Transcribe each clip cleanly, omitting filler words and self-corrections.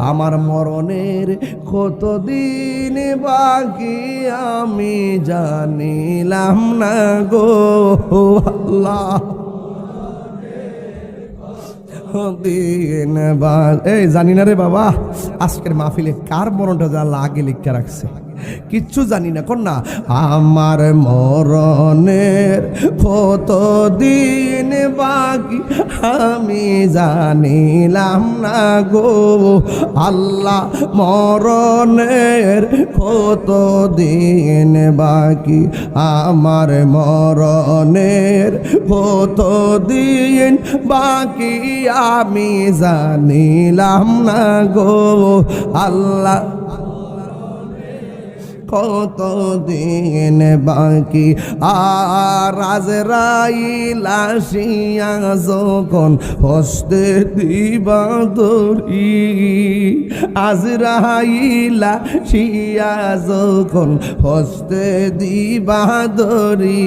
আমার মরণের কতদিন বাকি আমি জানিলাম না গো আল্লাহ। দিন এই জানি না রে বাবা, আজকের মাহফিলে কার মরণটা যা আগে লিখে রাখছে কিচ্ছু জানি না। কন্যা আমার মরণের কতদিন বাকি আমি জানিলাম না গো আল্লাহ। মরণের কতদিন বাকি আমার মরণের কতদিন বাকি আমি জানিলাম না গো আল্লাহ। কতদিন বাকি আর আজরাইল আসিয়া যখন হস্তে দিবা দড়ি, আজরাইল আসিয়া যখন হস্তে দিবা দড়ি,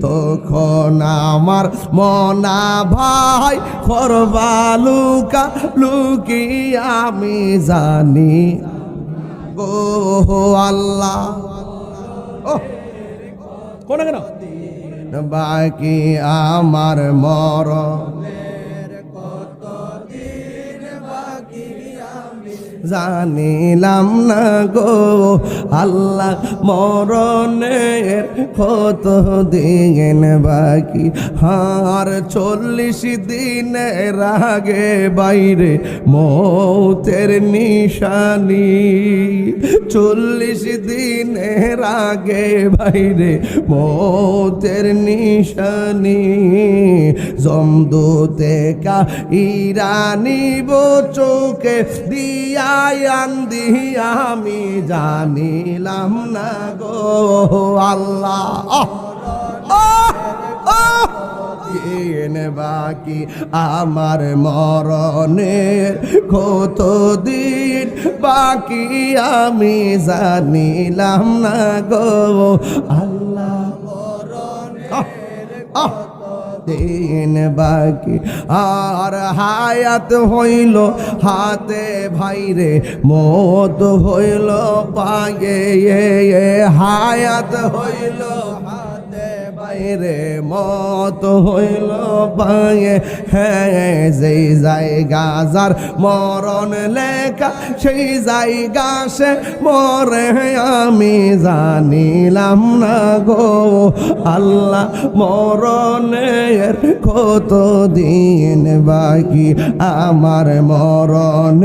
তখন আমার মনা ভাই করবা লুকা লুকি আমি জানি গো আল্লাহ। ও কোন কেন বাকি আমার মরণের কতদিন বাকি আমি জানিলাম না গো আল্লাহ। মরণের কতদিন বাকি আর 40 দিনের আগে বাইরে মৌতের নিশানি, 40 দিনের আগে বাইরে মৌতের নিশানি, জমদূতে কা ইরানিব চোখে দিয়া আন্দি আমি জানিলাম না গো আল্লাহ। দিন বাকি আমার মরণের কতদিন বাকি আমি জানিলাম না গো আল্লাহ। দিন বাকি আর হায়াত হইল হাতে ভাইরে মত হইল পায়ে, হায়াত হইল হাতে বাইরে মত হইল পায়ে। হ্যাঁ যেই জায়গা যার মরণ লেখা সেই জায়গা সে মরে আমি জানিলাম না গো আল্লাহ। মরণের কতদিন বাকি আমার মরণ